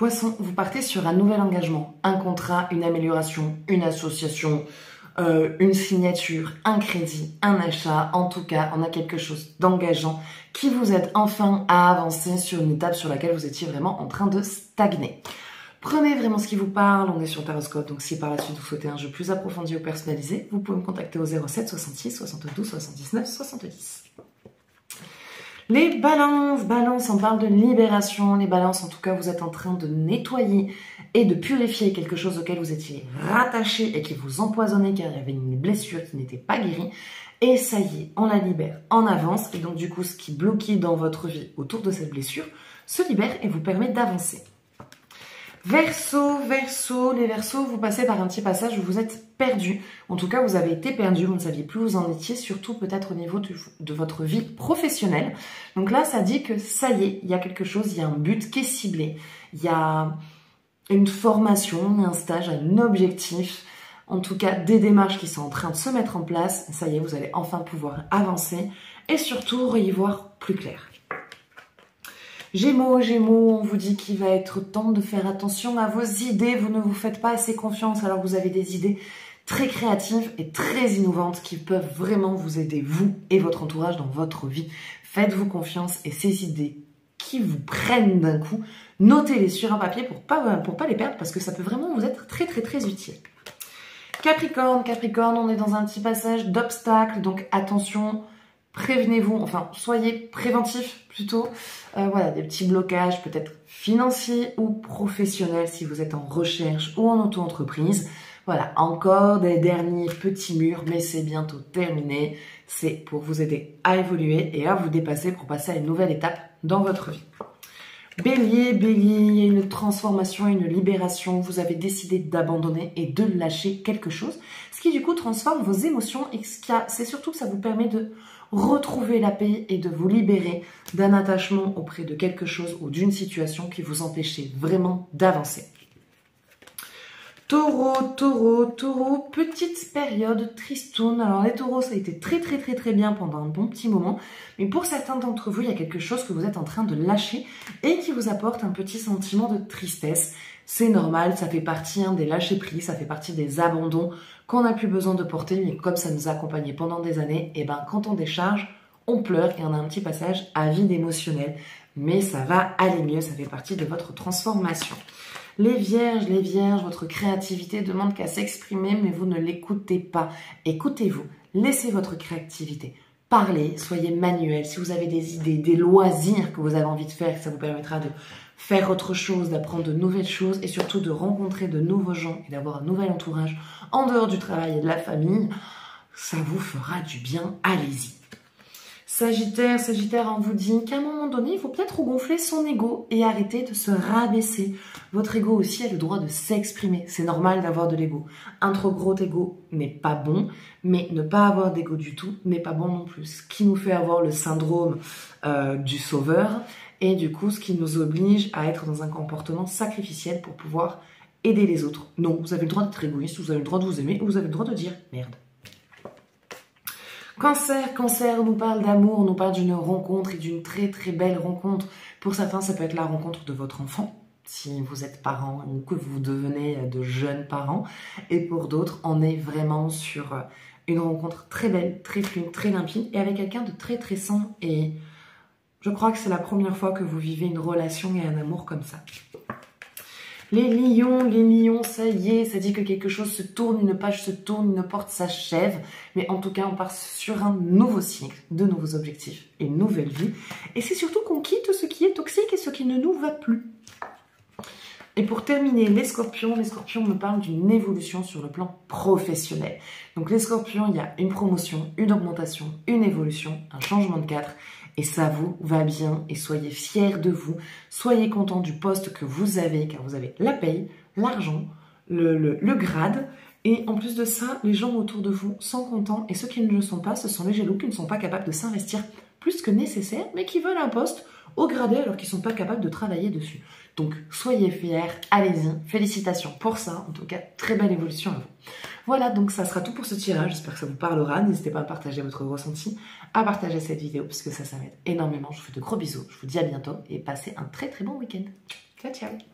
Poisson, vous partez sur un nouvel engagement, un contrat, une amélioration, une association, une signature, un crédit, un achat. En tout cas, on a quelque chose d'engageant qui vous aide enfin à avancer sur une étape sur laquelle vous étiez vraiment en train de stagner. Prenez vraiment ce qui vous parle, on est sur Taroscope, donc si par la suite vous souhaitez un jeu plus approfondi ou personnalisé, vous pouvez me contacter au 07 66 72 79 70. Les balances, on parle de libération. Les balances, en tout cas, vous êtes en train de nettoyer et de purifier quelque chose auquel vous étiez rattaché et qui vous empoisonnait car il y avait une blessure qui n'était pas guérie. Et ça y est, on la libère en avance. Et donc, du coup, ce qui bloquait dans votre vie autour de cette blessure se libère et vous permet d'avancer. Verseau, les Verseaux, vous passez par un petit passage où vous êtes perdu. En tout cas, vous avez été perdu, vous ne saviez plus où vous en étiez, surtout peut-être au niveau de votre vie professionnelle. Donc là, ça dit que ça y est, il y a quelque chose, il y a un but qui est ciblé. Il y a une formation, un stage, un objectif. En tout cas, des démarches qui sont en train de se mettre en place. Ça y est, vous allez enfin pouvoir avancer et surtout y voir plus clair. Gémeaux, on vous dit qu'il va être temps de faire attention à vos idées. Vous ne vous faites pas assez confiance alors que vous avez des idées très créatives et très innovantes qui peuvent vraiment vous aider, vous et votre entourage dans votre vie. Faites-vous confiance et ces idées qui vous prennent d'un coup, notez-les sur un papier pour pas les perdre parce que ça peut vraiment vous être très utile. Capricorne, on est dans un petit passage d'obstacles, donc attention. Prévenez-vous, enfin, soyez préventif plutôt. Voilà, des petits blocages, peut-être financiers ou professionnels si vous êtes en recherche ou en auto-entreprise. Voilà, encore des derniers petits murs, mais c'est bientôt terminé. C'est pour vous aider à évoluer et à vous dépasser pour passer à une nouvelle étape dans votre vie. Bélier, il y a une transformation, une libération. Vous avez décidé d'abandonner et de lâcher quelque chose, ce qui du coup transforme vos émotions et c'est surtout que ça vous permet de retrouver la paix et de vous libérer d'un attachement auprès de quelque chose ou d'une situation qui vous empêchait vraiment d'avancer. Taureau, petite période tristoune. Alors les taureaux, ça a été très bien pendant un bon petit moment. Mais pour certains d'entre vous, il y a quelque chose que vous êtes en train de lâcher et qui vous apporte un petit sentiment de tristesse. C'est normal, ça fait partie des lâcher-prise, ça fait partie des abandons qu'on n'a plus besoin de porter. Mais comme ça nous a accompagnés pendant des années, et ben quand on décharge, on pleure et on a un petit passage à vide émotionnel. Mais ça va aller mieux, ça fait partie de votre transformation. Les vierges, votre créativité demande qu'à s'exprimer, mais vous ne l'écoutez pas. Écoutez-vous, laissez votre créativité parler, soyez manuel. Si vous avez des idées, des loisirs que vous avez envie de faire, ça vous permettra de faire autre chose, d'apprendre de nouvelles choses et surtout de rencontrer de nouveaux gens et d'avoir un nouvel entourage en dehors du travail et de la famille, ça vous fera du bien, allez-y. Sagittaire, on vous dit qu'à un moment donné, il faut peut-être regonfler son ego et arrêter de se rabaisser. Votre ego aussi a le droit de s'exprimer. C'est normal d'avoir de l'ego. Un trop gros ego n'est pas bon, mais ne pas avoir d'ego du tout n'est pas bon non plus. Ce qui nous fait avoir le syndrome du sauveur et du coup, ce qui nous oblige à être dans un comportement sacrificiel pour pouvoir aider les autres. Non, vous avez le droit d'être égoïste, vous avez le droit de vous aimer, vous avez le droit de dire merde. Cancer, on nous parle d'amour, on nous parle d'une rencontre et d'une très belle rencontre. Pour certains, ça peut être la rencontre de votre enfant, si vous êtes parent ou que vous devenez de jeunes parents. Et pour d'autres, on est vraiment sur une rencontre très belle, très fluide, très limpide et avec quelqu'un de très sain. Et je crois que c'est la première fois que vous vivez une relation et un amour comme ça. Les lions, ça y est, ça dit que quelque chose se tourne, une page se tourne, une porte s'achève. Mais en tout cas, on part sur un nouveau cycle, de nouveaux objectifs, une nouvelle vie. Et c'est surtout qu'on quitte ce qui est toxique et ce qui ne nous va plus. Et pour terminer, les scorpions me parlent d'une évolution sur le plan professionnel. Donc les scorpions, il y a une promotion, une augmentation, une évolution, un changement de cadre. Et ça vous va bien et soyez fiers de vous. Soyez contents du poste que vous avez car vous avez la paye, l'argent, le grade. Et en plus de ça, les gens autour de vous sont contents. Et ceux qui ne le sont pas, ce sont les jaloux qui ne sont pas capables de s'investir plus que nécessaire, mais qui veulent un poste au gradé alors qu'ils ne sont pas capables de travailler dessus. Donc, soyez fiers, allez-y, félicitations pour ça. En tout cas, très belle évolution à vous. Voilà, donc ça sera tout pour ce tirage. J'espère que ça vous parlera. N'hésitez pas à partager votre ressenti, à partager cette vidéo, parce que ça m'aide énormément. Je vous fais de gros bisous. Je vous dis à bientôt et passez un très bon week-end. Ciao, ciao.